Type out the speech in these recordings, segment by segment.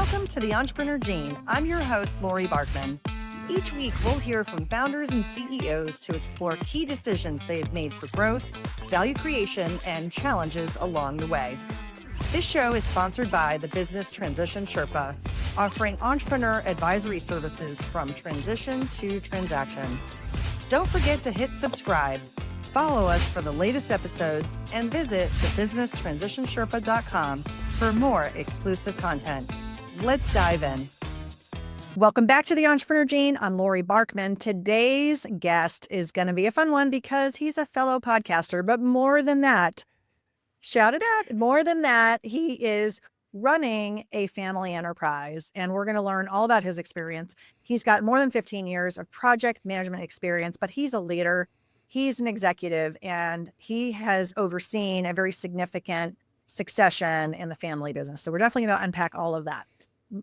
Welcome to the Entrepreneur Gene. I'm your host, Laurie Barkman. Each week, we'll hear from founders and CEOs to explore key decisions they have made for growth, value creation, and challenges along the way. This show is sponsored by the Business Transition Sherpa, offering entrepreneur advisory services from transition to transaction. Don't forget to hit subscribe, follow us for the latest episodes, and visit thebusinesstransitionsherpa.com for more exclusive content. Let's dive in. Welcome back to the Entrepreneur Gene. I'm Laurie Barkman. Today's guest is going to be a fun one because he's a fellow podcaster, but more than that, shout it out. More than that, he is running a family enterprise, and we're going to learn all about his experience. He's got more than 15 years of project management experience, but he's a leader. He's an executive, and he has overseen a very significant succession in the family business. So we're definitely going to unpack all of that.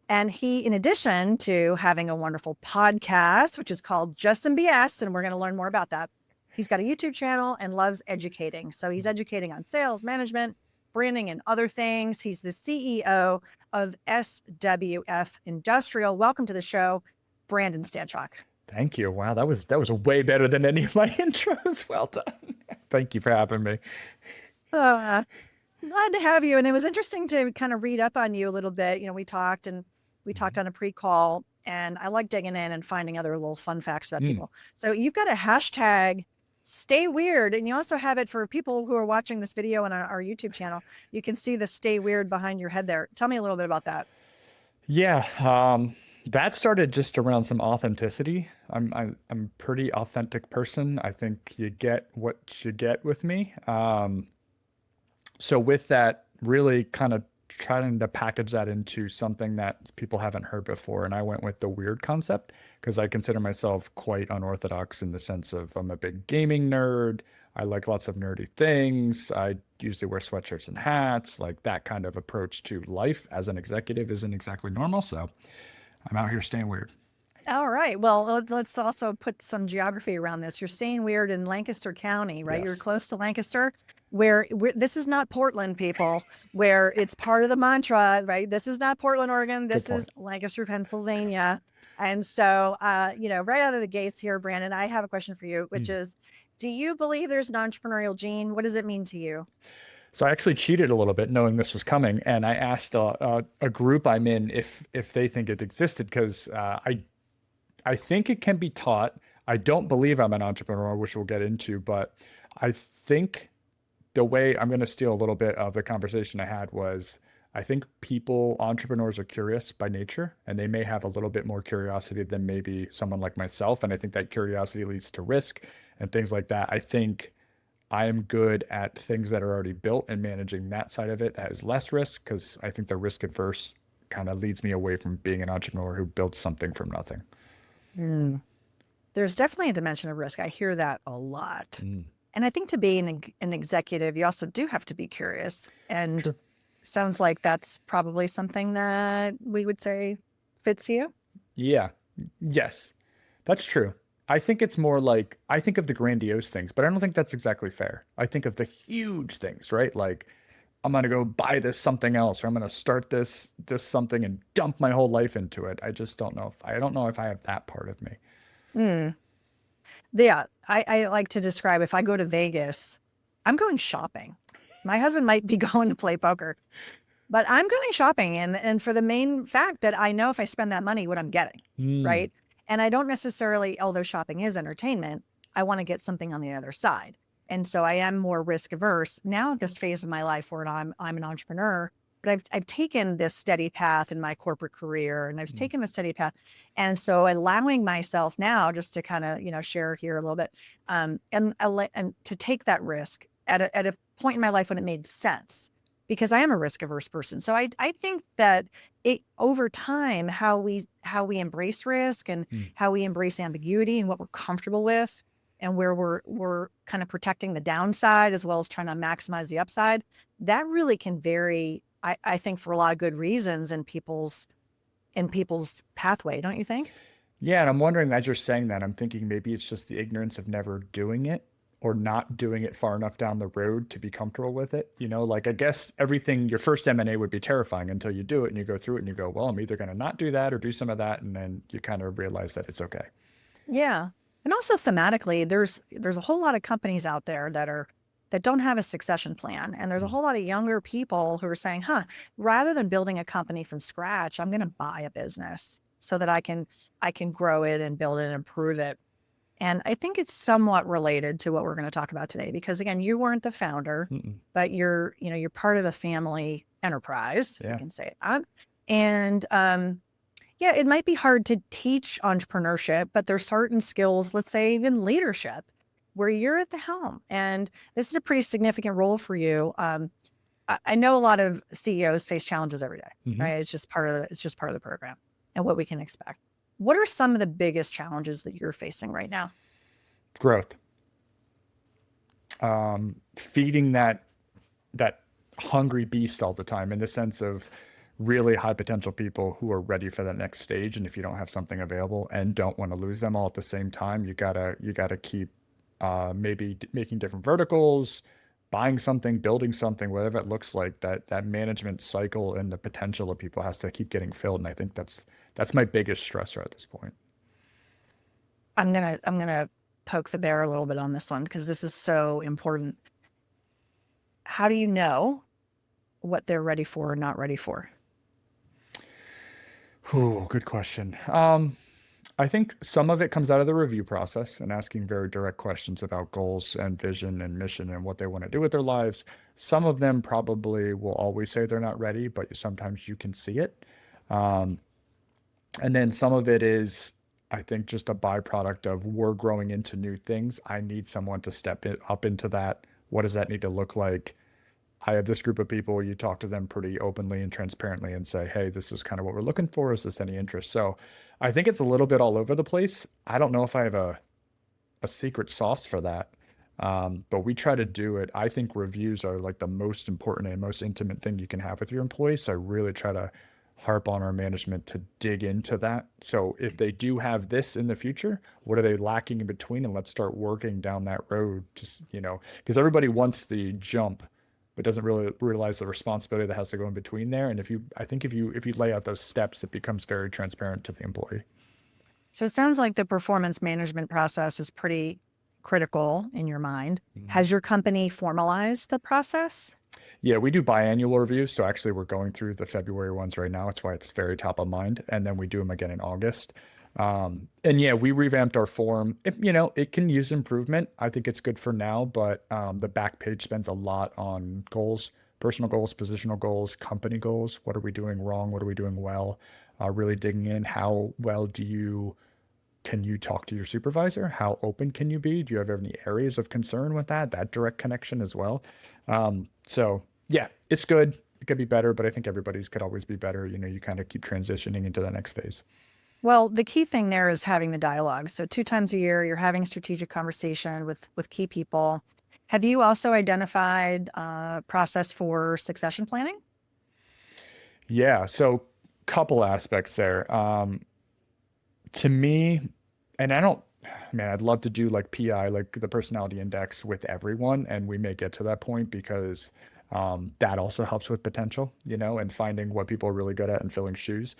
And he, in addition to having a wonderful podcast, which is called Just Some BS, and we're going to learn more about that, he's got a YouTube channel and loves educating. So he's educating on sales, management, branding, and other things. He's the CEO of SWF Industrial. Welcome to the show, Brandon Stanchock. Thank you. Wow, that was way better than any of my intros. Well done. Thank you for having me. Glad to have you. And it was interesting to kind of read up on you a little bit. You know, we talked on a pre-call, and I like digging in and finding other little fun facts about people. So you've got a hashtag, Stay Weird, and you also have it for people who are watching this video on our YouTube channel. You can see the Stay Weird behind your head there. Tell me a little bit about that. Yeah, that started just around some authenticity. I'm a pretty authentic person. I think you get what you get with me. So with that, really kind of trying to package that into something that people haven't heard before. And I went with the weird concept because I consider myself quite unorthodox in the sense of I'm a big gaming nerd. I like lots of nerdy things. I usually wear sweatshirts and hats. Like that kind of approach to life as an executive isn't exactly normal. So I'm out here staying weird. All right. Well, let's also put some geography around this. You're staying weird in Lancaster County, right? Yes. You're close to Lancaster, where this is not Portland, people, where it's part of the mantra, right? This is not Portland, Oregon. This is Lancaster, Pennsylvania. And so, right out of the gates here, Brandon, I have a question for you, which is, do you believe there's an entrepreneurial gene? What does it mean to you? So I actually cheated a little bit knowing this was coming. And I asked a group I'm in if they think it existed, because I think it can be taught. I don't believe I'm an entrepreneur, which we'll get into, but I think the way I'm going to steal a little bit of the conversation I had was, I think entrepreneurs are curious by nature, and they may have a little bit more curiosity than maybe someone like myself. And I think that curiosity leads to risk and things like that. I think I am good at things that are already built and managing that side of it that has less risk, because I think the risk adverse kind of leads me away from being an entrepreneur who builds something from nothing. There's definitely a dimension of risk. I hear that a lot. And I think to be an executive, you also do have to be curious. And sure. Sounds like that's probably something that we would say fits you. Yeah. Yes, that's true. I think it's more like, I think of the grandiose things, but I don't think that's exactly fair. I think of the huge things, right? Like, I'm going to go buy this something else, or I'm going to start this something and dump my whole life into it. I just don't know I have that part of me. Yeah. I like to describe, if I go to Vegas, I'm going shopping. My husband might be going to play poker, but I'm going shopping. And for the main fact that I know if I spend that money, what I'm getting, right? And I don't necessarily, although shopping is entertainment, I want to get something on the other side. And so I am more risk averse now at this phase of my life where I'm an entrepreneur, but I've taken this steady path in my corporate career, and I've taken the steady path. And so allowing myself now just to kind of, share here a little bit, and to take that risk at a point in my life when it made sense, because I am a risk averse person. So I think that over time, how we embrace risk and how we embrace ambiguity and what we're comfortable with, and where we're kind of protecting the downside as well as trying to maximize the upside, that really can vary, I think, for a lot of good reasons in people's pathway, don't you think? Yeah, and I'm wondering, as you're saying that, I'm thinking maybe it's just the ignorance of never doing it. or not doing it far enough down the road to be comfortable with it. You know, like I guess everything, your first M&A would be terrifying until you do it and you go through it and you go, well, I'm either going to not do that or do some of that. And then you kind of realize that it's okay. Yeah. And also thematically, there's a whole lot of companies out there that don't have a succession plan. And there's a whole lot of younger people who are saying, rather than building a company from scratch, I'm going to buy a business so that I can grow it and build it and improve it. And I think it's somewhat related to what we're going to talk about today, because again, you weren't the founder, Mm-mm. but you're part of a family enterprise, if Yeah. you can say that. And yeah, it might be hard to teach entrepreneurship, but there's certain skills, let's say even leadership, where you're at the helm. And this is a pretty significant role for you. I know a lot of CEOs face challenges every day, Mm-hmm. right? It's just part of the program and what we can expect. What are some of the biggest challenges that you're facing right now? Growth. Feeding that hungry beast all the time in the sense of really high potential people who are ready for the next stage. And if you don't have something available and don't want to lose them all at the same time, you gotta keep maybe making different verticals, buying something, building something, whatever it looks like. That management cycle and the potential of people has to keep getting filled. And I think that's my biggest stressor at this point. I'm gonna poke the bear a little bit on this one because this is so important. How do you know what they're ready for or not ready for? Oh, good question. I think some of it comes out of the review process and asking very direct questions about goals and vision and mission and what they want to do with their lives. Some of them probably will always say they're not ready, but sometimes you can see it. Um, and then some of it is, I think, just a byproduct of we're growing into new things. I need someone to step it up into that. What does that need to look like? I have this group of people, you talk to them pretty openly and transparently and say, hey, this is kind of what we're looking for. Is this any interest? So I think it's a little bit all over the place. I don't know if I have a secret sauce for that. But we try to do it. I think reviews are like the most important and most intimate thing you can have with your employees. So I really try to harp on our management to dig into that. So if they do have this in the future, what are they lacking in between? And let's start working down that road. Just, because everybody wants the jump, but doesn't really realize the responsibility that has to go in between there. And I think if you lay out those steps, it becomes very transparent to the employee. So it sounds like the performance management process is pretty critical in your mind. Mhm. Has your company formalized the process? Yeah, we do biannual reviews. So actually, we're going through the February ones right now. That's why it's very top of mind. And then we do them again in August. And yeah, we revamped our form. It can use improvement. I think it's good for now, but the back page spends a lot on goals, personal goals, positional goals, company goals. What are we doing wrong? What are we doing well? Really digging in. How well can you talk to your supervisor? How open can you be? Do you have any areas of concern with that? That direct connection as well. So yeah, it's good. It could be better, but I think everybody's could always be better. You kind of keep transitioning into the next phase. Well, the key thing there is having the dialogue. So 2 times a year, you're having strategic conversation with key people. Have you also identified a process for succession planning? Yeah. So couple aspects there. To me, and man, I'd love to do like PI, like the personality index with everyone. And we may get to that point because that also helps with potential, and finding what people are really good at and filling shoes.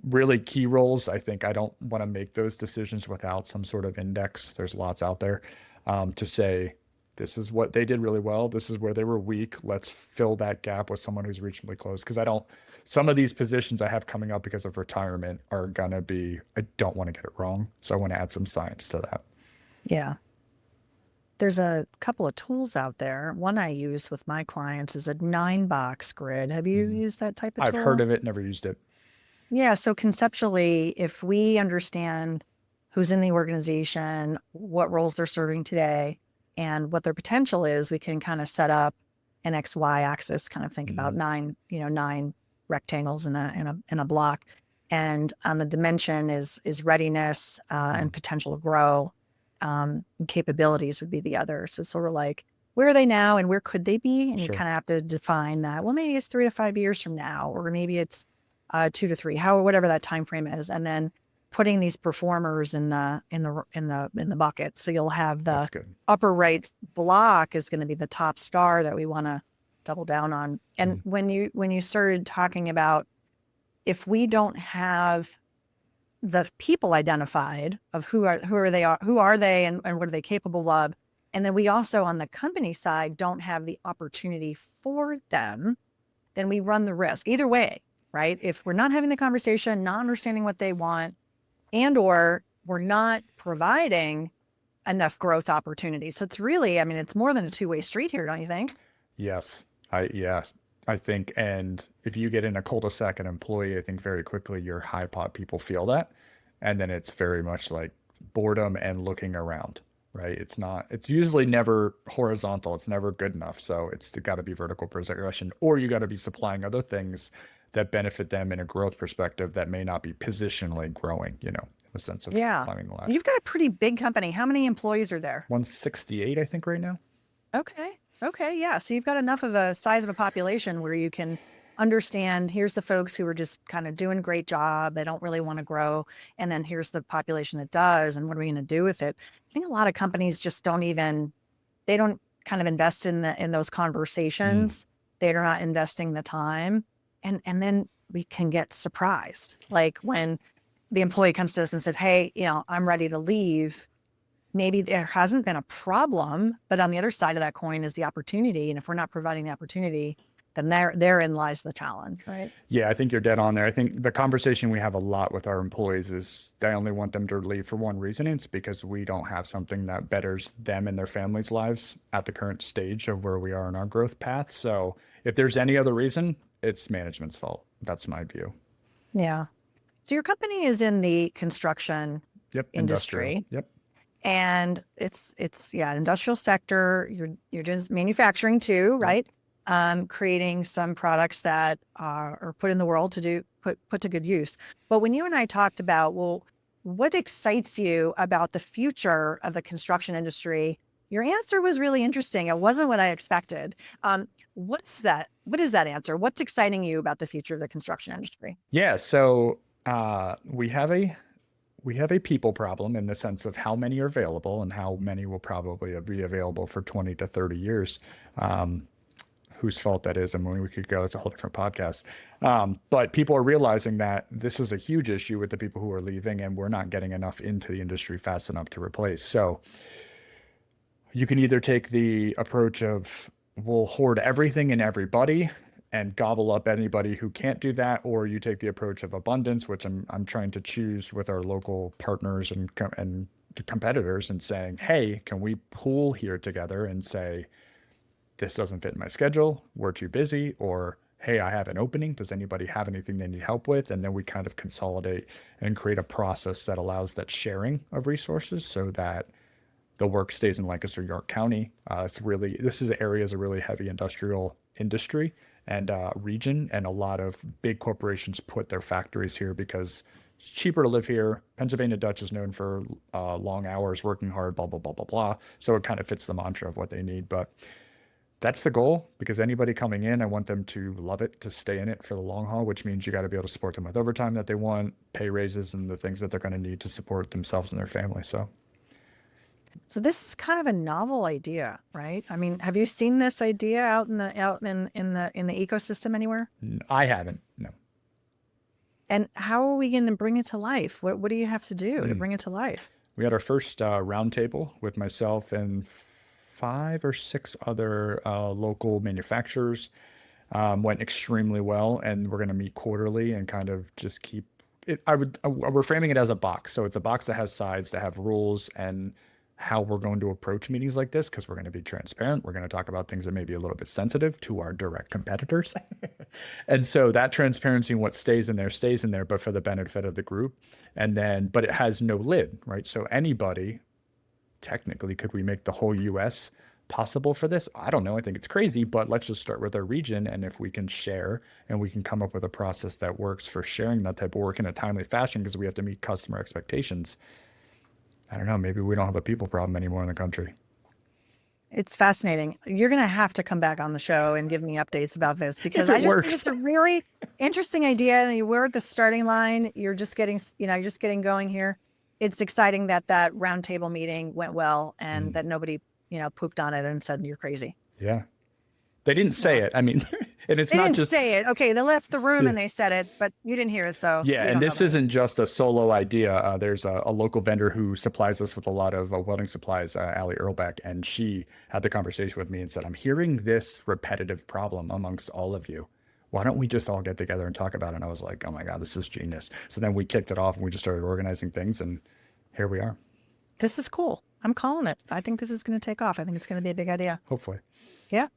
Really key roles, I think I don't want to make those decisions without some sort of index. There's lots out there to say, this is what they did really well. This is where they were weak. Let's fill that gap with someone who's reasonably close. Because some of these positions I have coming up because of retirement are going to be, I don't want to get it wrong. So I want to add some science to that. Yeah. There's a couple of tools out there. One I use with my clients is a 9-box grid. Have you Mhm. used that type of I've heard tool? of it, never used it. Yeah. So conceptually, if we understand who's in the organization, what roles they're serving today, and what their potential is, we can kind of set up an XY axis, kind of think about Mhm. nine rectangles in a block. And on the dimension is readiness and Mhm. potential to grow. And capabilities would be the other. So sort of like, where are they now and where could they be? And you Sure. kind of have to define that. Well, maybe it's 3 to 5 years from now, or maybe it's 2 to 3, whatever that time frame is. And then putting these performers in the bucket. So you'll have That's the good. upper right block is going to be the top star that we want to double down on. And when you started talking about, if we don't have the people identified of who are they, and what are they capable of, and then we also on the company side don't have the opportunity for them, then we run the risk either way, right? If we're not having the conversation, not understanding what they want, and or we're not providing enough growth opportunities. So it's really, I mean, it's more than a two-way street here, don't you think? Yes. I think, and if you get in a cul-de-sac an employee, I think very quickly your high pot people feel that. And then it's very much like boredom and looking around, right? It's usually never horizontal. It's never good enough. So it's got to be vertical progression, or you got to be supplying other things that benefit them in a growth perspective that may not be positionally growing, in the sense of climbing the ladder. You've got a pretty big company. How many employees are there? 168, I think, right now. Okay. Yeah. So you've got enough of a size of a population where you can understand, here's the folks who are just kind of doing a great job. They don't really want to grow. And then here's the population that does. And what are we going to do with it? I think a lot of companies just they don't kind of invest in those conversations. They're not investing the time. And then we can get surprised. Like when the employee comes to us and says, hey, I'm ready to leave. Maybe there hasn't been a problem, but on the other side of that coin is the opportunity. And if we're not providing the opportunity, then therein lies the challenge, right? Yeah, I think you're dead on there. I think the conversation we have a lot with our employees is they only want them to leave for one reason. It's because we don't have something that betters them and their families' lives at the current stage of where we are in our growth path. So if there's any other reason, it's management's fault. That's my view. Yeah. So your company is in the construction industry. Industrial. Yep. And it's industrial sector. You're just manufacturing too, right? Creating some products that are put in the world to put to good use. But when you and I talked about, well, what excites you about the future of the construction industry, your answer was really interesting. It wasn't what I expected. What's that? What is that answer? What's exciting you about the future of the construction industry? Yeah. So we have a people problem in the sense of how many are available and how many will probably be available for 20 to 30 years. Whose fault that is, and when we could go, it's a whole different podcast. But people are realizing that this is a huge issue with the people who are leaving, and we're not getting enough into the industry fast enough to replace. So you can either take the approach of we'll hoard everything and everybody and gobble up anybody who can't do that, or you take the approach of abundance, which I'm trying to choose with our local partners and competitors, and saying, hey, can we pool here together and say, this doesn't fit in my schedule, we're too busy, or hey, I have an opening, does anybody have anything they need help with? And then we kind of consolidate and create a process that allows that sharing of resources so that the work stays in Lancaster, York County. This is areas of really heavy industrial industry and region, and a lot of big corporations put their factories here because it's cheaper to live here. Pennsylvania Dutch is known for long hours, working hard, blah, blah, blah, blah, blah. So it kind of fits the mantra of what they need. But that's the goal, because anybody coming in, I want them to love it, to stay in it for the long haul, which means you got to be able to support them with overtime that they want, pay raises, and the things that they're going to need to support themselves and their family. So this is kind of a novel idea, right? I mean, have you seen this idea out in the ecosystem anywhere? I haven't, no. And how are we going to bring it to life? What do you have to do to bring it to life? We had our first roundtable with myself and 5 or 6 other local manufacturers. Went extremely well, and we're going to meet quarterly and kind of just keep it. We're framing it as a box. So it's a box that has sides, that have rules, and how we're going to approach meetings like this, because we're going to be transparent. We're going to talk about things that may be a little bit sensitive to our direct competitors. And so that transparency and what stays in there, but for the benefit of the group. But it has no lid, right? So anybody, technically, could we make the whole US possible for this? I don't know. I think it's crazy, but let's just start with our region. And if we can share and we can come up with a process that works for sharing that type of work in a timely fashion, because we have to meet customer expectations, I don't know, maybe we don't have a people problem anymore in the country. It's fascinating. You're going to have to come back on the show and give me updates about this because If I it just think it's works. a really interesting idea. And we're at the starting line. You're just getting, you're just getting going here. It's exciting that that roundtable meeting went well and that nobody, pooped on it and said you're crazy. Yeah. They didn't say Well, it. I mean, and it's they not didn't just, say it. Okay, they left the room yeah. and they said it, but you didn't hear it, so Yeah, we and don't know this about it. isn't just a solo idea. There's a local vendor who supplies us with a lot of welding supplies, Allie Earlbeck, and she had the conversation with me and said, I'm hearing this repetitive problem amongst all of you. Why don't we just all get together and talk about it? And I was like, oh my God, this is genius. So then we kicked it off and we just started organizing things, and here we are, This is cool. I'm calling it. I think this is going to take off. I think it's going to be a big idea. hopefully. Yeah,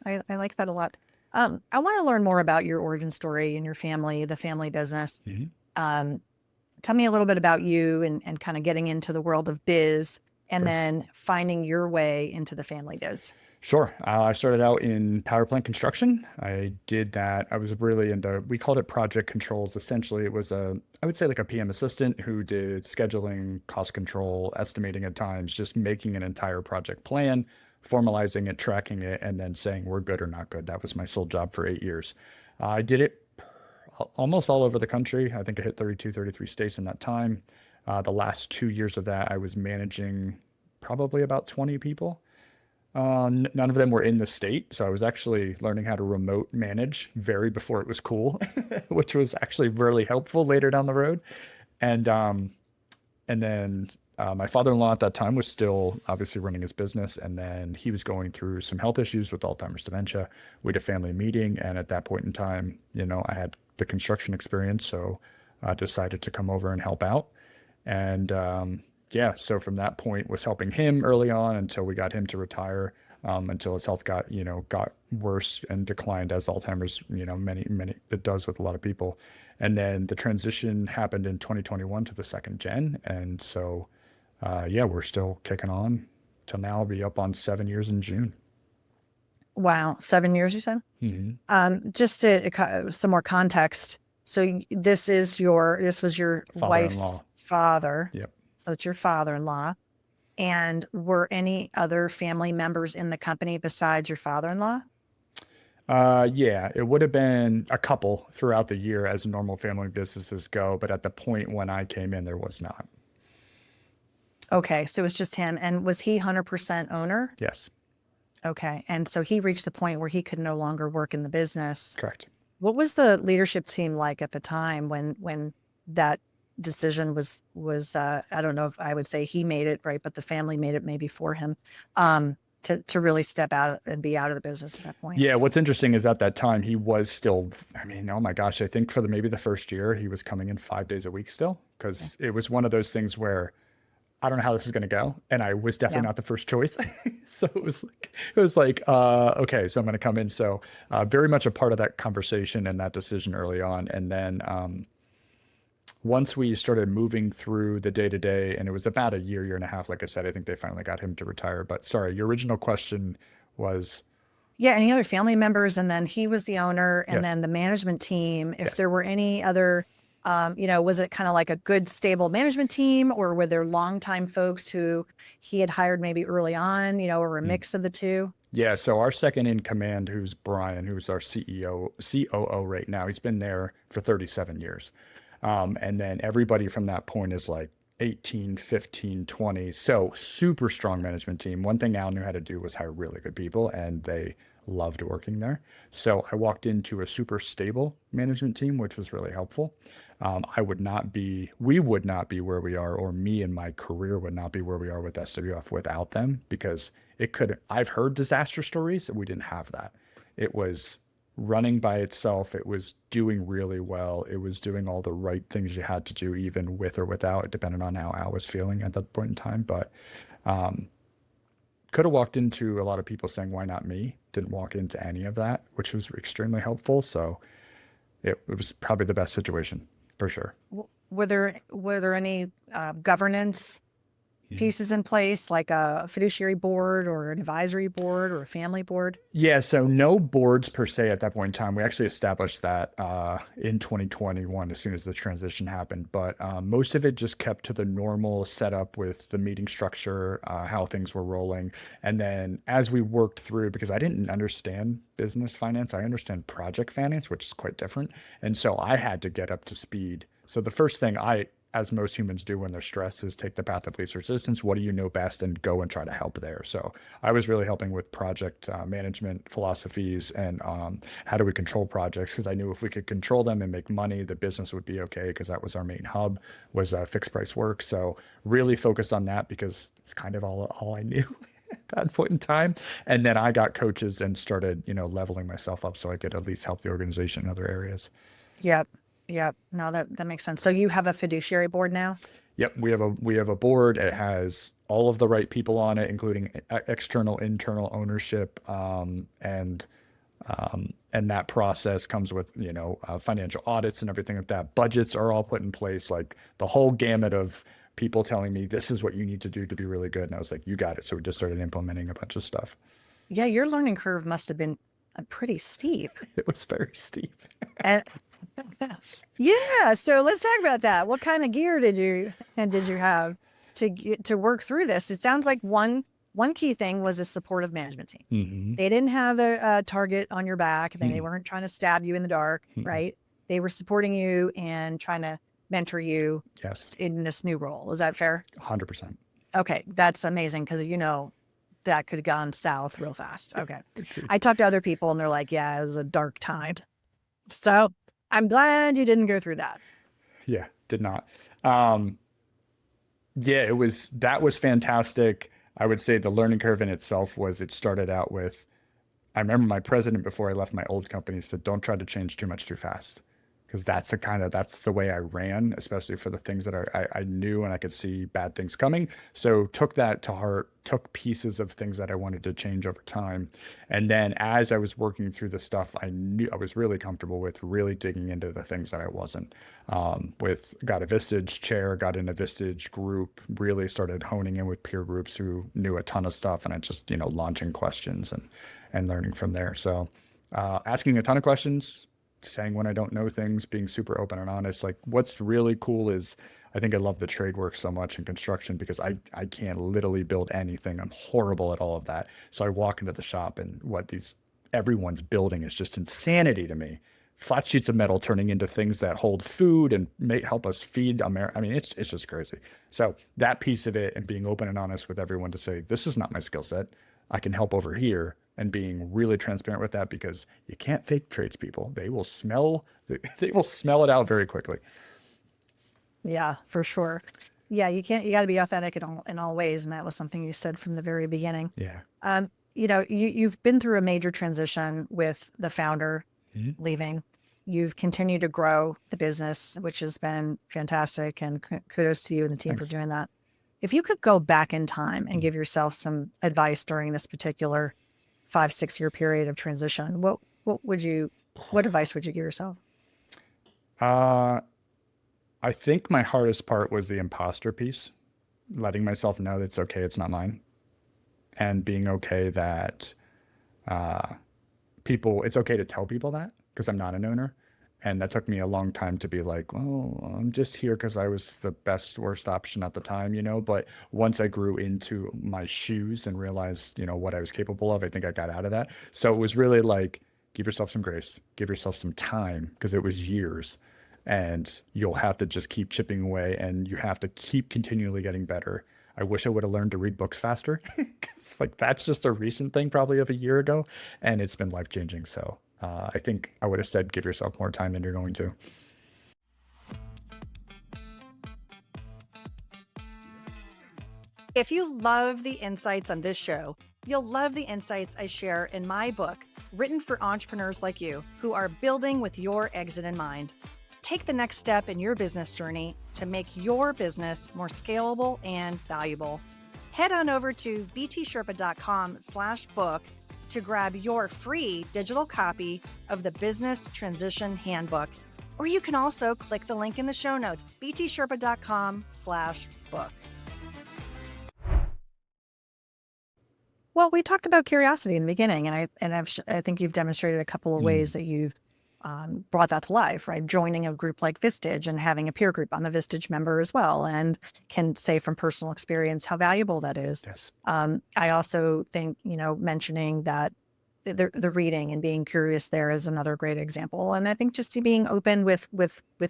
I like that a lot. I want to learn more about your origin story and your family, the family business. Mhm. Um, Tell me a little bit about you and kind of getting into the world of biz and Sure. then finding your way into the family biz. Sure. I started out in power plant construction. I did that. I was really into, we called it project controls. Essentially, it was I would say like a PM assistant who did scheduling, cost control, estimating at times, just making an entire project plan, formalizing it, tracking it, and then saying we're good or not good. That was my sole job for 8 years. I did it almost all over the country. I think I hit 32, 33 states in that time. The last 2 years of that, I was managing probably about 20 people. None of them were in the state, so I was actually learning how to remote manage very before it was cool, which was actually really helpful later down the road. And then my father-in-law at that time was still obviously running his business, and then he was going through some health issues with Alzheimer's dementia. We had a family meeting, and at that point in time, I had the construction experience, so I decided to come over and help out. And yeah, so from that point was helping him early on until we got him to retire, until his health got worse and declined as Alzheimer's, many it does with a lot of people. And then the transition happened in 2021 to the second gen. And so, yeah, we're still kicking on till now. I'll be up on 7 years in June. Wow, 7 years, you said? Hmm. Just to some more context. So this was your wife's Father-in-law. father. Yep. So it's your father-in-law. And were any other family members in the company besides your father-in-law? Yeah, it would have been a couple throughout the year as normal family businesses go, but at the point when I came in, there was not. Okay, so it was just him. And was he 100% owner? Yes, Okay. And so he reached the point where he could no longer work in the business. correct. What was the leadership team like at the time when that decision was I don't know if I would say he made it, right, but the family made it maybe for him, to really step out and be out of the business at that point. Yeah, what's interesting is at that time he was still, I mean, oh my gosh, I think for maybe the first year he was coming in 5 days a week still, Okay. because it was one of those things where I don't know how this is going to go, and I was Yeah. definitely not the first choice. So it was like okay, so I'm going to come in. So very much a part of that conversation and that decision early on, and then once we started moving through the day to day, and it was about a year and a half, like I said, I think they finally got him to retire. But sorry, your original question was Yeah, any other family members, and then he was the owner, and yes, then the management team. If yes. there were any other, was it kind of like a good, stable management team, or were there longtime folks who he had hired maybe early on, or a Hmm. mix of the two? Yeah, so our second in command, who's Brian, who's our COO right now, he's been there for 37 years. And then everybody from that point is like 18, 15, 20. So super strong management team. One thing Al knew how to do was hire really good people, and they loved working there. So I walked into a super stable management team, which was really helpful. We would not be where we are, or me and my career would not be where we are with SWF without them, because I've heard disaster stories, and we didn't have that. It was running by itself. It was doing really well. It was doing all the right things you had to do, even with or without, it depended on how Al was feeling at that point in time. But could have walked into a lot of people saying, why not me? Didn't walk into any of that, which was extremely helpful. So it was probably the best situation for sure. Were there any governance pieces in place, like a fiduciary board or an advisory board or a family board? Yeah, so no boards per se at that point in time. We actually established that in 2021 as soon as the transition happened. But most of it just kept to the normal setup with the meeting structure, how things were rolling. And then as we worked through, because I didn't understand business finance, I understand project finance, which is quite different. And so I had to get up to speed. So the first thing as most humans do when they're stressed, is take the path of least resistance. What do you know best, and go and try to help there. So I was really helping with project management philosophies and how do we control projects, because I knew if we could control them and make money, the business would be okay, because that was our main hub, was fixed price work. So really focused on that because it's kind of all I knew at that point in time. And then I got coaches and started, leveling myself up so I could at least help the organization in other areas. Yep. Yep. No, that makes sense. So you have a fiduciary board now? Yep, we have a board. It has all of the right people on it, including external, internal ownership, and that process comes with financial audits and everything like that. Budgets are all put in place, like the whole gamut of people telling me this is what you need to do to be really good. And I was like, you got it. So we just started implementing a bunch of stuff. Yeah, your learning curve must have been pretty steep. It was very steep. And yeah, so let's talk about that. What kind of gear did you have to work through this? It sounds like one key thing was a supportive management team. Mm-hmm. They didn't have a target on your back. They weren't trying to stab you in the dark, right? They were supporting you and trying to mentor you in this new role. Is that fair? 100%. Okay, that's amazing, because that could have gone south real fast. Okay. I talked to other people and they're like, yeah, it was a dark time. So I'm glad you didn't go through that. Yeah, did not. Yeah, that was fantastic. I would say the learning curve in itself it started out with, I remember my president before I left my old company said, don't try to change too much too fast. Because that's the way I ran, especially for the things that I knew and I could see bad things coming. So took that to heart, took pieces of things that I wanted to change over time. And then as I was working through the stuff I knew I was really comfortable with, really digging into the things that I wasn't. Got a Vistage chair, got in a Vistage group, really started honing in with peer groups who knew a ton of stuff, and I just, launching questions and learning from there. So asking a ton of questions, saying when I don't know things, being super open and honest. Like, what's really cool is I think I love the trade work so much in construction, because I can't literally build anything. I'm horrible at all of that. So I walk into the shop and everyone's building is just insanity to me. Flat sheets of metal turning into things that hold food and help us feed America. I mean, it's just crazy. So that piece of it, and being open and honest with everyone to say, this is not my skill set. I can help over here, and being really transparent with that, because you can't fake tradespeople. They will smell it out very quickly. Yeah, for sure. Yeah, you got to be authentic in all ways. And that was something you said from the very beginning. Yeah. You've been through a major transition with the founder leaving. You've continued to grow the business, which has been fantastic. And kudos to you and the team for doing that. If you could go back in time and give yourself some advice during this particular 5-6 year period of transition, what advice would you give yourself? I think my hardest part was the imposter piece, letting myself know that it's okay, it's not mine, and being okay that it's okay to tell people that, because I'm not an owner. And that took me a long time to be like, oh, I'm just here because I was the worst option at the time, But once I grew into my shoes and realized, what I was capable of, I think I got out of that. So it was really like, give yourself some grace, give yourself some time, because it was years, and you'll have to just keep chipping away, and you have to keep continually getting better. I wish I would have learned to read books faster, because that's just a recent thing, probably of a year ago, and it's been life-changing. So I think I would have said, give yourself more time than you're going to. If you love the insights on this show, you'll love the insights I share in my book, written for entrepreneurs like you who are building with your exit in mind. Take the next step in your business journey to make your business more scalable and valuable. Head on over to btsherpa.com/book to grab your free digital copy of the Business Transition Handbook. Or you can also click the link in the show notes, btsherpa.com/book. Well, we talked about curiosity in the beginning, and I think you've demonstrated a couple of ways that you've brought that to life, right? Joining a group like Vistage and having a peer group. I'm a Vistage member as well, and can say from personal experience how valuable that is. Yes. I also think, mentioning that the reading and being curious there is another great example. And I think just being open with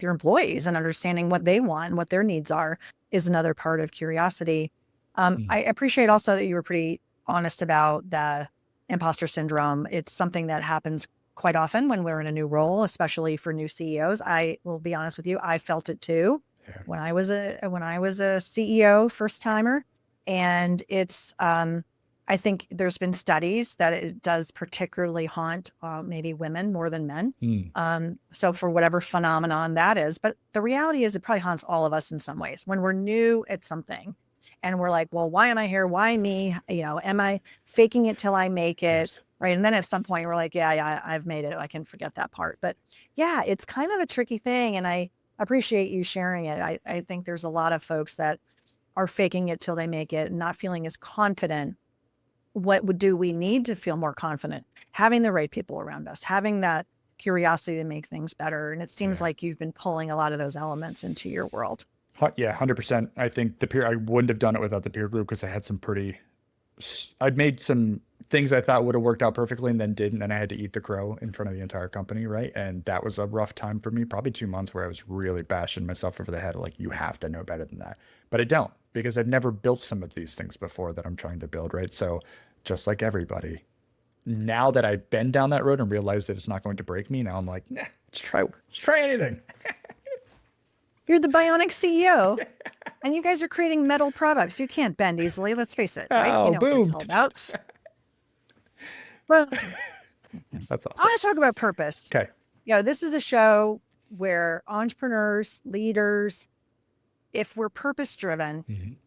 your employees and understanding what they want, what their needs are, is another part of curiosity. I appreciate also that you were pretty honest about the imposter syndrome. It's something that happens quite often when we're in a new role, especially for new CEOs. I will be honest with you, I felt it too when I was a CEO first timer. And it's I think there's been studies that it does particularly haunt maybe women more than men. So for whatever phenomenon that is, but the reality is it probably haunts all of us in some ways when we're new at something. And we're like, well, why am I here? Why me? Am I faking it till I make it? Yes. Right. And then at some point we're like, yeah, I've made it. I can forget that part. But yeah, it's kind of a tricky thing. And I appreciate you sharing it. I think there's a lot of folks that are faking it till they make it and not feeling as confident. What do we need to feel more confident? Having the right people around us, having that curiosity to make things better. And it seems like you've been pulling a lot of those elements into your world. Yeah, 100%. I think I wouldn't have done it without the peer group because I'd made some things I thought would have worked out perfectly and then didn't. And I had to eat the crow in front of the entire company. Right. And that was a rough time for me, probably 2 months where I was really bashing myself over the head. Like, you have to know better than that. But I don't, because I've never built some of these things before that I'm trying to build. Right. So just like everybody, now that I've been down that road and realized that it's not going to break me, now I'm like, nah, let's try anything. You're the bionic CEO, and you guys are creating metal products. You can't bend easily. Let's face it, right? Oh, You know what it's boom. all about. Well, That's I awesome. want to talk about purpose. Okay. This is a show where entrepreneurs, leaders, if we're purpose driven,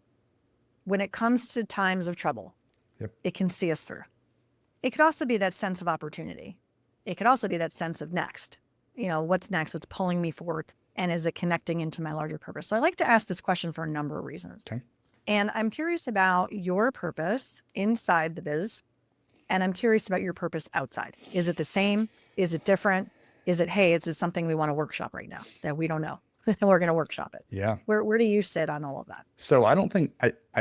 when it comes to times of trouble, it can see us through. It could also be that sense of opportunity. It could also be that sense of next. What's next? What's pulling me forward? And is it connecting into my larger purpose? So I like to ask this question for a number of reasons. Okay. And I'm curious about your purpose inside the biz. And I'm curious about your purpose outside. Is it the same? Is it different? Is it, hey, is this something we want to workshop right now that we don't know? We're going to workshop it. Yeah. Where do you sit on all of that? So I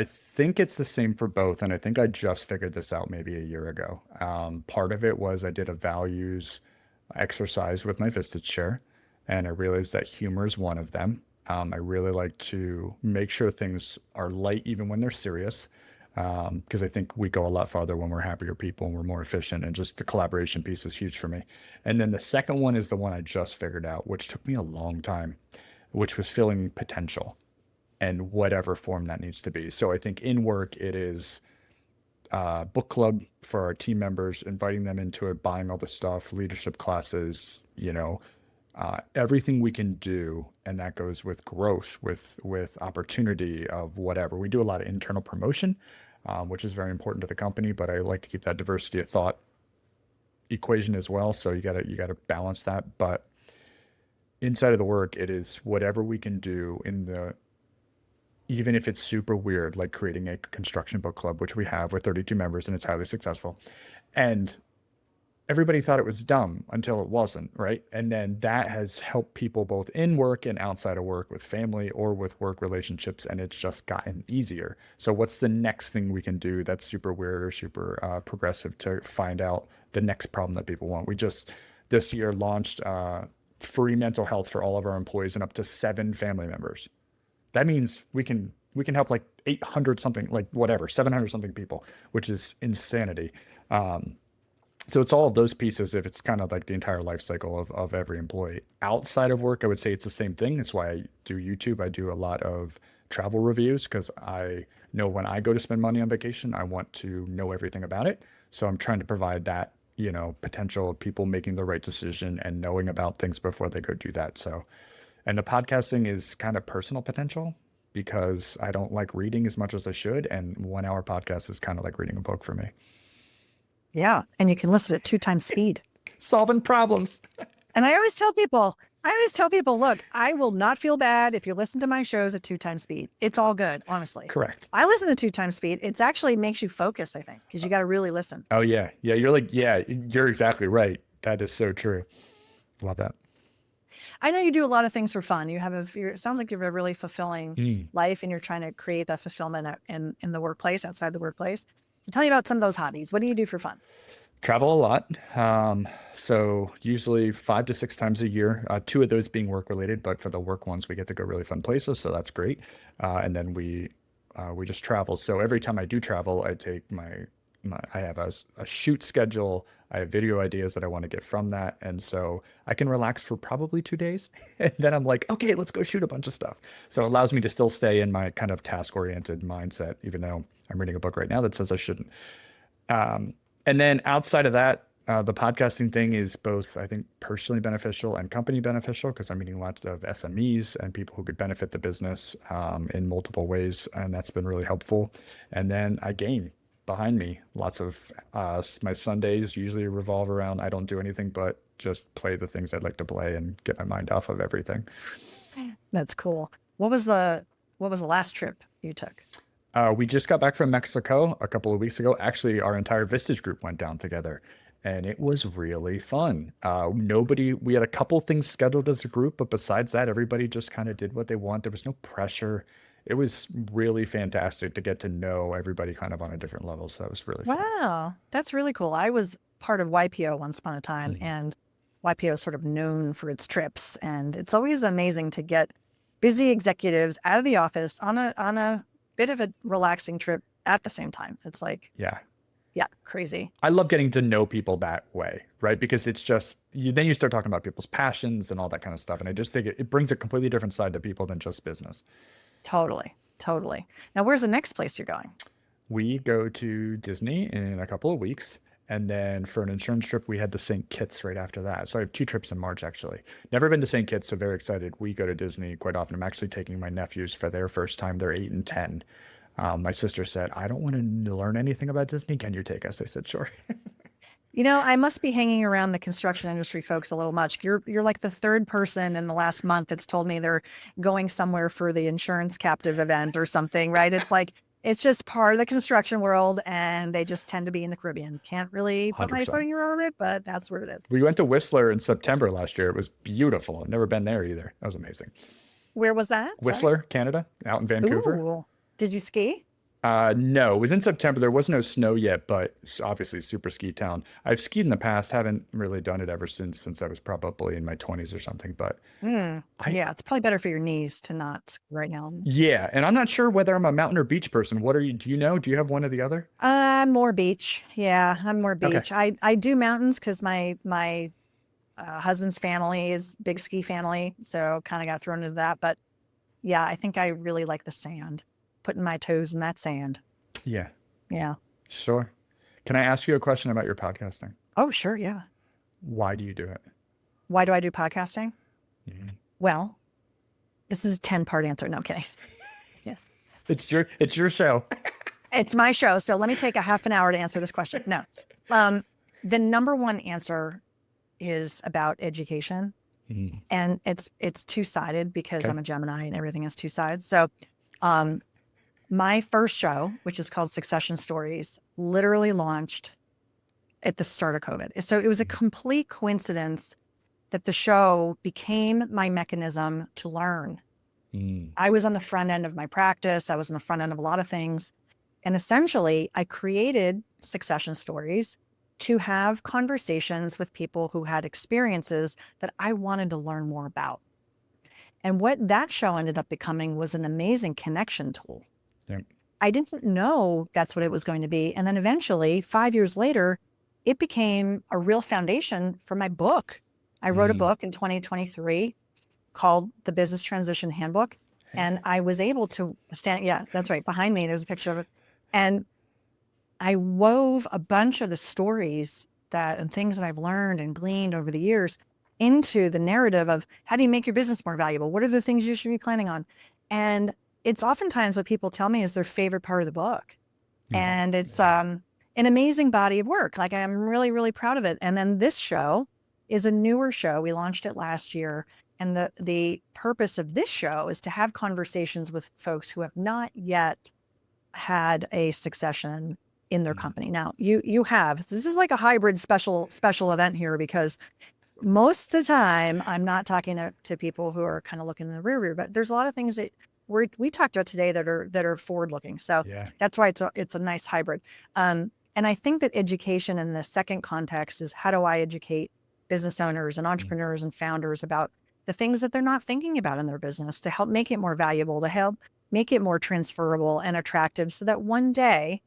think it's the same for both. And I think I just figured this out maybe a year ago. Part of it was I did a values exercise with my Vistage chair, and I realized that humor is one of them. I really like to make sure things are light even when they're serious, because I think we go a lot farther when we're happier people and we're more efficient, and just the collaboration piece is huge for me. And then the second one is the one I just figured out, which took me a long time, which was filling potential and whatever form that needs to be. So I think in work, it is book club for our team members, inviting them into it, buying all the stuff, leadership classes, everything we can do. And that goes with growth, with opportunity of whatever. We do a lot of internal promotion, which is very important to the company, but I like to keep that diversity of thought equation as well. So you gotta balance that. But inside of the work, it is whatever we can do even if it's super weird, like creating a construction book club, which we have with 32 members, and it's highly successful. And everybody thought it was dumb until it wasn't, right? And then that has helped people both in work and outside of work, with family or with work relationships, and it's just gotten easier. So what's the next thing we can do that's super weird or super progressive to find out the next problem that people want? We just this year launched free mental health for all of our employees and up to 7 family members. That means we can help like 800 something, like whatever, 700 something people, which is insanity. So it's all of those pieces, if it's kind of like the entire life cycle of every employee. Outside of work, I would say it's the same thing. That's why I do YouTube. I do a lot of travel reviews because I know when I go to spend money on vacation, I want to know everything about it. So I'm trying to provide that, potential of people making the right decision and knowing about things before they go do that. So, and the podcasting is kind of personal potential because I don't like reading as much as I should. And 1 hour podcast is kind of like reading a book for me. Yeah. And you can listen at 2 times speed. Solving problems. And I always tell people, I always tell people, look, I will not feel bad if you listen to my shows at 2 times speed. It's all good, honestly. Correct. I listen to 2 times speed. It's actually makes you focus, I think, because you got to really listen. Oh yeah. Yeah. You're exactly right. That is so true. Love that. I know you do a lot of things for fun. It sounds like you have a really fulfilling life and you're trying to create that fulfillment in the workplace, outside the workplace. So tell me about some of those hobbies. What do you do for fun? Travel a lot. So usually 5 to 6 times a year, two of those being work related, but for the work ones, we get to go really fun places. So that's great. And then we just travel. So every time I do travel, I take I have a shoot schedule. I have video ideas that I want to get from that. And so I can relax for probably 2 days. And then I'm like, okay, let's go shoot a bunch of stuff. So it allows me to still stay in my kind of task oriented mindset, even though I'm reading a book right now that says I shouldn't. And then outside of that, the podcasting thing is both, I think, personally beneficial and company beneficial because I'm meeting lots of SMEs and people who could benefit the business in multiple ways. And that's been really helpful. And then I game behind me. Lots of my Sundays usually revolve around, I don't do anything but just play the things I'd like to play and get my mind off of everything. That's cool. What was the last trip you took? We just got back from Mexico a couple of weeks ago. Actually, our entire Vistage group went down together and it was really fun. We had a couple things scheduled as a group, but besides that, everybody just kind of did what they want. There was no pressure. It was really fantastic to get to know everybody kind of on a different level. So that was really fun. Wow, that's really cool. I was part of YPO once upon a time, and YPO is sort of known for its trips. And it's always amazing to get busy executives out of the office on a bit of a relaxing trip at the same time. It's like, Yeah. yeah, crazy. I love getting to know people that way, right? Because it's just, then you start talking about people's passions and all that kind of stuff. And I just think it brings a completely different side to people than just business. Totally. Totally. Now, where's the next place you're going? We go to Disney in a couple of weeks. And then for an insurance trip, we head to St. Kitts right after that. So I have 2 trips in March, actually. Never been to St. Kitts, so very excited. We go to Disney quite often. I'm actually taking my nephews for their first time. They're 8 and 10. My sister said, I don't want to learn anything about Disney. Can you take us? I said, sure. You know, I must be hanging around the construction industry folks a little much. You're like the third person in the last month that's told me they're going somewhere for the insurance captive event or something, right? It's like, it's just part of the construction world and they just tend to be in the Caribbean. Can't really put my 100%. finger on it, but that's where it is. We went to Whistler in September last year. It was beautiful. I've never been there either. That was amazing. Where was that? Sorry. Whistler, Canada, out in Vancouver. Ooh. Did you ski? No, it was in September. There was no snow yet, but it's obviously super ski town. I've skied in the past, haven't really done it ever since I was probably in my 20s or something. But Yeah, it's probably better for your knees to not ski right now. yeah, and I'm not sure whether I'm a mountain or beach person. What are you? Do you know? Do you have one or the other? I'm more beach. Yeah, I'm more beach. Okay. I do mountains because my husband's family is big ski family, so kind of got thrown into that. But yeah, I think I really like the sand. Putting my toes in that sand. Yeah, Yeah. sure. Can I ask you a question about your podcasting? Oh, sure. Yeah. Why do you do it? Why do I do podcasting? Mhm. Well, this is a 10-part answer. No, I'm kidding. Yeah. It's your show. It's my show. So let me take a half an hour to answer this question. No. The number one answer is about education. Mhm. And it's two-sided because Okay. I'm a Gemini and everything has two sides. So my first show, which is called Succession Stories, literally launched at the start of COVID. So it was a complete coincidence that the show became my mechanism to learn. Mm. I was on the front end of my practice. I was on the front end of a lot of things. And essentially, I created Succession Stories to have conversations with people who had experiences that I wanted to learn more about. And what that show ended up becoming was an amazing connection tool. Yep. I didn't know that's what it was going to be. And then eventually, 5 years later, it became a real foundation for my book. I wrote a book in 2023 called The Business Transition Handbook. And I was able to stand, yeah, that's right. Behind me, there's a picture of it. And I wove a bunch of the stories and things that I've learned and gleaned over the years into the narrative of how do you make your business more valuable? What are the things you should be planning on? And it's oftentimes what people tell me is their favorite part of the book. And it's an amazing body of work. Like I'm really, really proud of it. And then this show is a newer show. We launched it last year. And the purpose of this show is to have conversations with folks who have not yet had a succession in their company. Now, you have. This is like a hybrid special event here, because most of the time I'm not talking to people who are kind of looking in the rear view, but there's a lot of things that we talked about today that are forward looking. So that's why it's a nice hybrid. And I think that education in the second context is, how do I educate business owners and entrepreneurs and founders about the things that they're not thinking about in their business, to help make it more valuable, to help make it more transferable and attractive, so that one day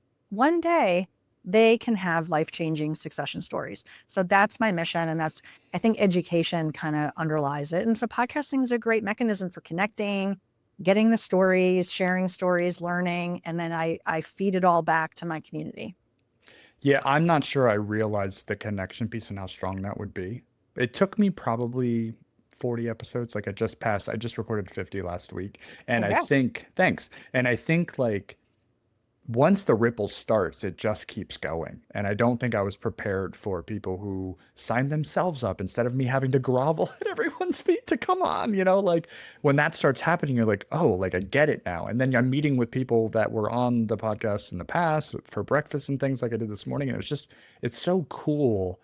they can have life-changing succession stories. So that's my mission. And I think education kind of underlies it. And so podcasting is a great mechanism for connecting, getting the stories, sharing stories, learning, and then I feed it all back to my community. Yeah, I'm not sure I realized the connection piece and how strong that would be. It took me probably 40 episodes. Like I just recorded 50 last week. And I think, thanks. And I think like once the ripple starts, it just keeps going. And I don't think I was prepared for people who sign themselves up instead of me having to grovel at everyone's feet to come on, like when that starts happening, you're like, oh, like I get it now. And then I'm meeting with people that were on the podcast in the past for breakfast and things like I did this morning. And it's so cool,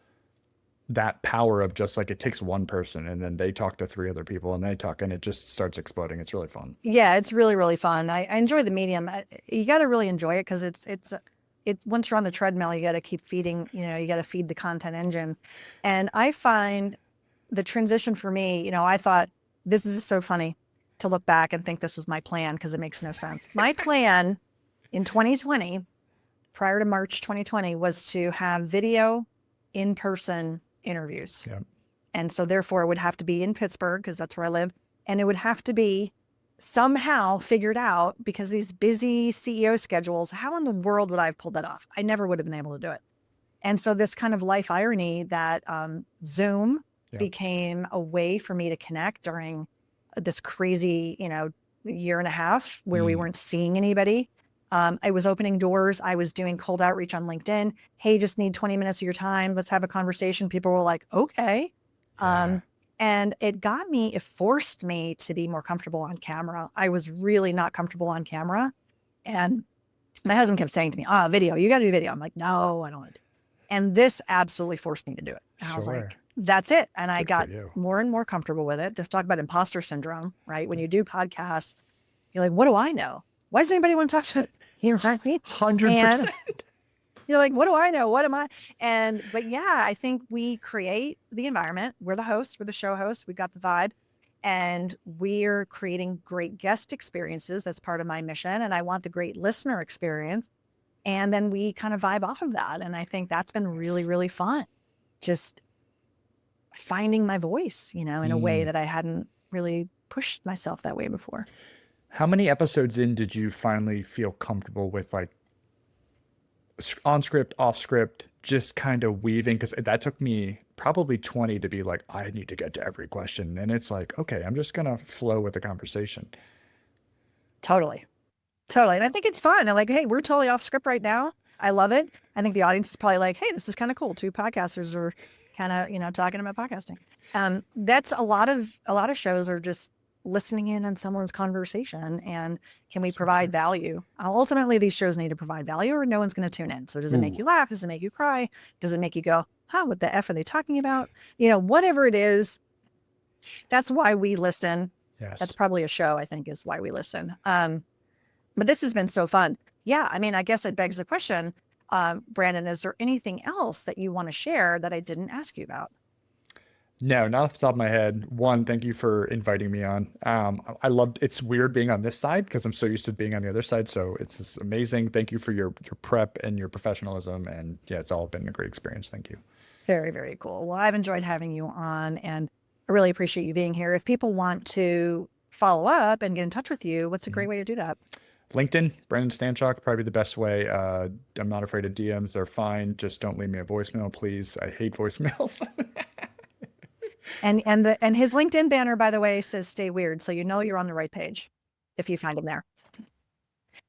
that power of just like, it takes one person and then they talk to three other people and they talk and it just starts exploding. It's really fun. Yeah, it's really, really fun. I enjoy the medium. You got to really enjoy it, because it's once you're on the treadmill, you got to keep feeding, you got to feed the content engine. And I find the transition for me, I thought, this is so funny to look back and think this was my plan, because it makes no sense. My plan in 2020, prior to March 2020, was to have video in-person interviews. Yeah. And so therefore it would have to be in Pittsburgh, because that's where I live. And it would have to be somehow figured out, because these busy CEO schedules, how in the world would I have pulled that off? I never would have been able to do it. And so this kind of life irony that Zoom became a way for me to connect during this crazy, year and a half where we weren't seeing anybody. I was opening doors. I was doing cold outreach on LinkedIn. Hey, just need 20 minutes of your time. Let's have a conversation. People were like, okay. And it forced me to be more comfortable on camera. I was really not comfortable on camera. And my husband kept saying to me, video, you got to do video. I'm like, no, I don't want to do it. And this absolutely forced me to do it. And I was like, that's it. And I got more and more comfortable with it. They talk about imposter syndrome, right? When you do podcasts, you're like, what do I know? Why does anybody want to talk to me? You know what I mean? 100%. You're like, what do I know? What am I? But yeah, I think we create the environment. We're the hosts, we're the show hosts. We've got the vibe, and we're creating great guest experiences. That's part of my mission. And I want the great listener experience. And then we kind of vibe off of that. And I think that's been really, really fun. Just finding my voice, in a way that I hadn't really pushed myself that way before. How many episodes in did you finally feel comfortable with, like, on script, off script, just kind of weaving? Because that took me probably 20 to be like, I need to get to every question. And it's like, okay, I'm just going to flow with the conversation. Totally. And I think it's fun. I'm like, hey, we're totally off script right now. I love it. I think the audience is probably like, hey, this is kind of cool. Two podcasters are kind of, talking about podcasting. That's a lot of shows are just listening in on someone's conversation, and can we provide value? Ultimately, these shows need to provide value, or no one's going to tune in. So does it make you laugh? Does it make you cry? Does it make you go, what the F are they talking about? Whatever it is, that's why we listen. Yes. That's probably a show, I think, is why we listen. But this has been so fun. Yeah. I mean, I guess it begs the question, Brandon, is there anything else that you want to share that I didn't ask you about? No, not off the top of my head. One, thank you for inviting me on. It's weird being on this side because I'm so used to being on the other side. So it's just amazing. Thank you for your prep and your professionalism. And yeah, it's all been a great experience. Thank you. Very, very cool. Well, I've enjoyed having you on, and I really appreciate you being here. If people want to follow up and get in touch with you, what's a great way to do that? LinkedIn, Brandon Stanchock, probably the best way. I'm not afraid of DMs. They're fine. Just don't leave me a voicemail, please. I hate voicemails. And his LinkedIn banner, by the way, says "Stay Weird," so you're on the right page if you find him there.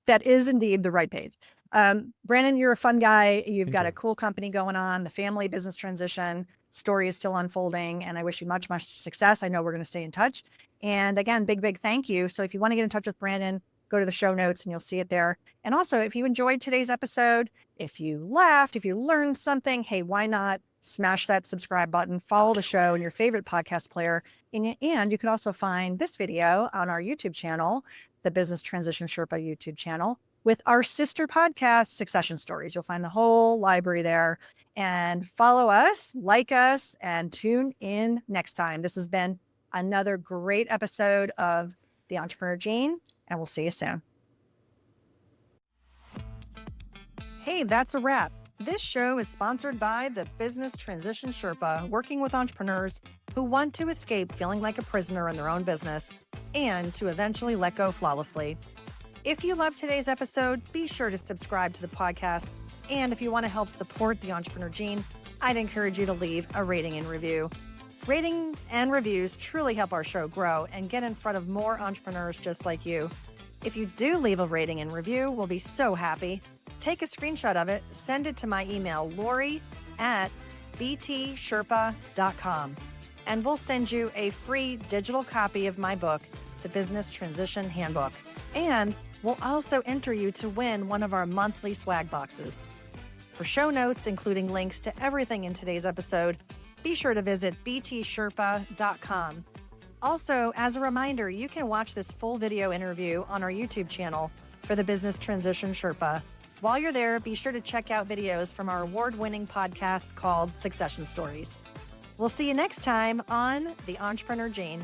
That is indeed the right page. Brandon, you're a fun guy. You've got a cool company going on, the family business transition. story is still unfolding, and I wish you much, much success. I know we're going to stay in touch. And again, big, big thank you. So if you want to get in touch with Brandon, go to the show notes and you'll see it there. And also, if you enjoyed today's episode, if you laughed, if you learned something, hey, why not smash that subscribe button, follow the show in your favorite podcast player. And you can also find this video on our YouTube channel, the Business Transition Sherpa YouTube channel, with our sister podcast, Succession Stories. You'll find the whole library there. And follow us, like us, and tune in next time. This has been another great episode of The Entrepreneur Gene, and we'll see you soon. Hey, that's a wrap. This show is sponsored by the Business Transition Sherpa, working with entrepreneurs who want to escape feeling like a prisoner in their own business and to eventually let go flawlessly. If you loved today's episode, be sure to subscribe to the podcast. And if you want to help support the Entrepreneur Gene, I'd encourage you to leave a rating and review. Ratings and reviews truly help our show grow and get in front of more entrepreneurs just like you. If you do leave a rating and review, we'll be so happy. Take a screenshot of it, send it to my email, Laurie@btsherpa.com, and we'll send you a free digital copy of my book, The Business Transition Handbook. And we'll also enter you to win one of our monthly swag boxes. For show notes, including links to everything in today's episode, be sure to visit btsherpa.com. Also, as a reminder, you can watch this full video interview on our YouTube channel for the Business Transition Sherpa. While you're there, be sure to check out videos from our award-winning podcast called Succession Stories. We'll see you next time on The Entrepreneur Gene.